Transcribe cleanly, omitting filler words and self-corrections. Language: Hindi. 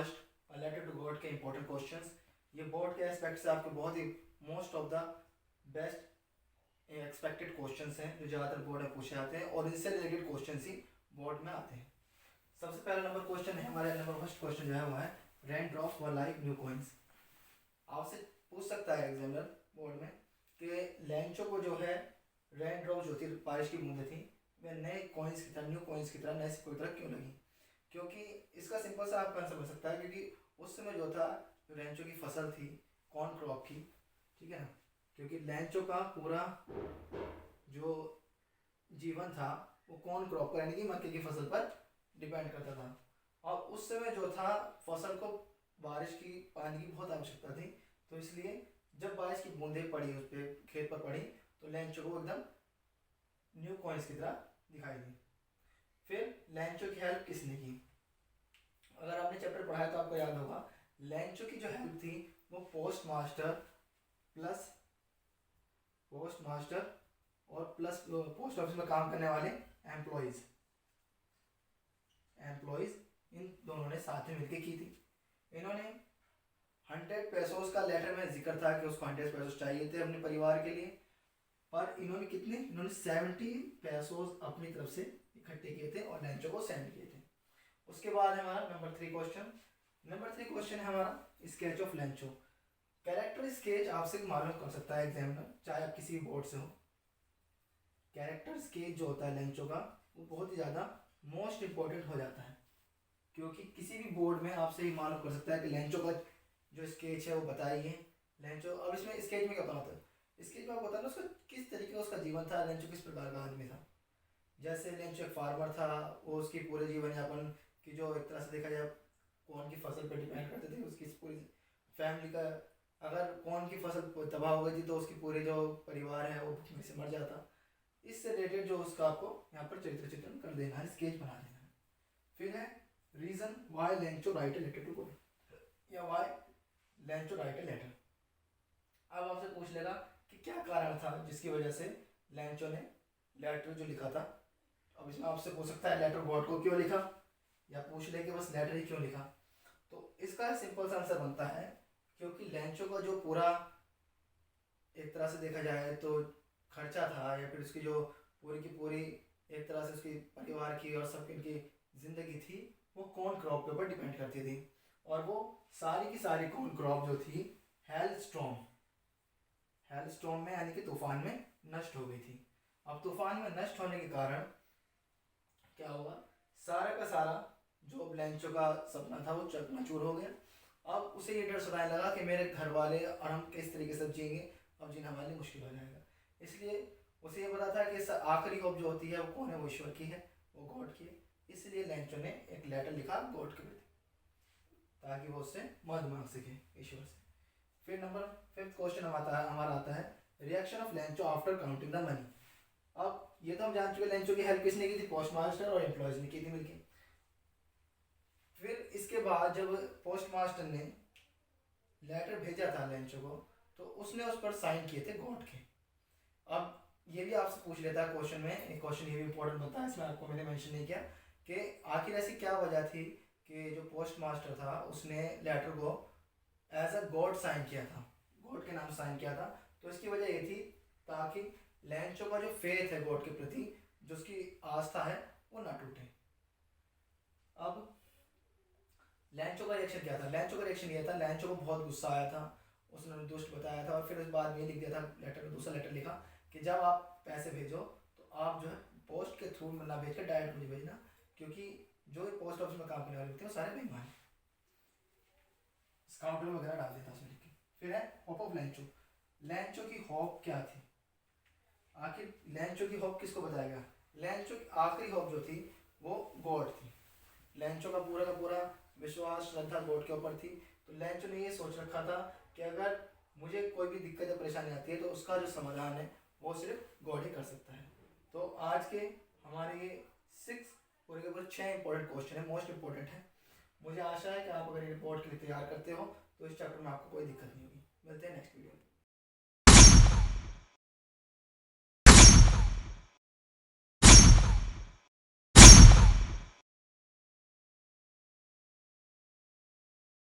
फर्स्ट लेटर टू गॉड के इंपॉर्टेंट क्वेश्चंस। ये बोर्ड के एस्पेक्ट से आपके बहुत ही most of the best expected questions हैं जो ज़्यादातर बोर्ड में पूछे जाते हैं और इनसे रिलेटेड क्वेश्चंस ही बोर्ड में आते हैं। सबसे पहला नंबर क्वेश्चन है हमारे नंबर फर्स्ट क्वेश्चन जो है वो है rain drops were like new coins. आपसे पूछ सकता है एग्जामिनर बोर्ड में कि लेंचो को जो है रेन ड्रॉप्स जो थी बारिश की बूंदें थी वे नए कॉइन्स की तरह न्यू कॉइन्स की तरह नए सिक्कों की तरह क्यों लगी। क्योंकि इसका सिंपल सा आपका आंसर हो सकता है क्योंकि उस समय जो था जो लेंचो की फसल थी कॉर्न क्रॉप की, ठीक है ना, क्योंकि लेंचो का पूरा जो जीवन था वो कॉर्न क्रॉप पर यानी कि मक्के की फसल पर डिपेंड करता था। और उस समय जो था फसल को बारिश की पानी की बहुत आवश्यकता थी, तो इसलिए जब बारिश की बूंदें पड़ी उस पर खेत पर पड़ी तो लेंचो को एकदम न्यू कॉइन्स की तरह दिखाई दी। फिर लेंचो की हेल्प किसने की? अगर आपने चैप्टर पढ़ा है तो आपको याद होगा लेंचो की जो हेल्प थी वो पोस्ट मास्टर और प्लस पोस्ट ऑफिस में काम करने वाले एम्प्लॉयज इन दोनों ने साथ में मिलकर की थी। इन्होंने 100 पेसोस का लेटर में जिक्र था कि उसको 100 पेसोस चाहिए थे अपने परिवार के लिए, पर इन्होंने 70 पेसोस अपनी तरफ से इकट्ठे किए थे और लेंचो को सेंड किए थे। उसके बाद है हमारा नंबर 3 क्वेश्चन है हमारा sketch of Lencho. Character sketch आपसे मालूम कर सकता है एग्जामिनर, चाहे आप किसी बोर्ड से हो। कैरेक्टर स्केच जो होता है लेंचो का वो बहुत ही ज़्यादा मोस्ट इम्पोर्टेंट हो जाता है, क्योंकि किसी भी बोर्ड में आपसे ही मालूम कर सकता है कि लेंचो का जो स्केच है वो बताइए लेंचो। अब इसमें स्केच में क्या बनाता है, स्केच में आपको बताना उसका किस तरीके का उसका जीवन था, लेंचो किस प्रकार का आदमी था। जैसे लेंचो एक फार्मर था, वो उसकी पूरे जीवन यापन की जो एक तरह से देखा जाए कौन की फसल पर डिपेंड करते थे, उसकी पूरी फैमिली का अगर कौन की फसल तबाह हो गई थी तो उसकी पूरे जो परिवार है वो भूख से मर जाता। इससे रिलेटेड जो उसका आपको यहाँ पर चरित्र चित्रण कर देना है, स्केच बना देना है। फिर है reason why Lencho write a letter to God या why Lencho write a letter. अब आपसे पूछ लेगा कि क्या कारण था जिसकी वजह से लेंचो ने लेटर जो लिखा था। अब इसमें आपसे पूछ सकता है लेटर गॉड को क्यों लिखा, या पूछ ले कि बस लेटर ही क्यों लिखा। तो इसका सिंपल सा आंसर बनता है क्योंकि लेंचो का जो पूरा एक तरह से देखा जाए तो खर्चा था या फिर उसकी जो पूरी की पूरी एक तरह से उसकी परिवार की और सबकी इनकी ज़िंदगी थी वो कॉर्न क्रॉप के ऊपर डिपेंड करती थी, और वो सारी की सारी कॉर्न क्रॉप जो थी हेल स्टॉर्म में यानी कि तूफान में नष्ट हो गई थी। अब तूफान में नष्ट होने के कारण क्या हुआ, सारा का सारा जो लेंचो का सपना था वो चकनाचूर हो गया। अब उसे ये डर सताने लगा कि मेरे घर वाले और हम किस तरीके से जिएंगे, अब जीना हमारे लिए मुश्किल हो जाएगा। इसलिए उसे ये पता था कि आखिरी होप जो होती है वो कौन है, वो ईश्वर की है, वो गॉड की है। इसलिए लेंचो ने एक लेटर लिखा गॉड के प्रति ताकि वो उससे मदद मांग सके ईश्वर से। फिर नंबर 5 क्वेश्चन हमारा आता है reaction of Lencho after counting the money. अब ये तो हम जान चुके लेंचो की हेल्प किसने की थी, पोस्ट मास्टर और एम्प्लॉयज ने की थी मिलकर। फिर इसके बाद जब पोस्ट मास्टर ने लेटर भेजा था लेंचो को तो उसने उस पर साइन किए थे गॉड के। अब ये भी आपसे पूछ लेता है क्वेश्चन में, एक क्वेश्चन ये भी इंपॉर्टेंट बनता है, इसमें आपको मैंने मेंशन नहीं किया कि आखिर ऐसी क्या वजह थी कि जो पोस्ट मास्टर था उसने लेटर को एज अ गॉड साइन किया था, गॉड के नाम साइन किया था। तो इसकी वजह ये थी ताकि लेंचो का जो फेथ है गॉड के प्रति, जो उसकी आस्था है वो ना टूटे। अब लेंचो का रिएक्शन क्या था, लेंचो का रिएक्शन ये था, लेंचो को बहुत गुस्सा आया था, उसने दुष्ट बताया था और फिर उस बाद में लिख दिया था लेटर में, दूसरा लेटर लिखा कि जब आप पैसे भेजो तो आप जो है पोस्ट के थ्रू ना भेज कर डायरेक्ट मुझे भेजना, क्योंकि जो पोस्ट ऑफिस में काम करने वाले होते हैं वो सारे बेईमान हैं। काउंटर वगैरह डाल देता उसमें लिख के। फिर है होप ऑफ लेंचो। लेंचो की होप क्या थी, आखिर लेंचो की होप किसको बताएगा, लेंचो की आखिरी होप जो थी वो गॉड थी। लेंचो का पूरा विश्वास श्रद्धा गॉड के ऊपर थी। तो लेंचो ने ये सोच रखा था कि अगर मुझे कोई भी दिक्कत या परेशानी आती है तो उसका जो समाधान है वो सिर्फ गॉड ही कर सकता है। तो आज के हमारे ये 6 इंपॉर्टेंट क्वेश्चन है, मोस्ट इंपॉर्टेंट है। मुझे आशा है कि आप अगर ये रिपोर्ट के लिए तैयार करते हो तो इस चैप्टर में आपको कोई दिक्कत नहीं होगी।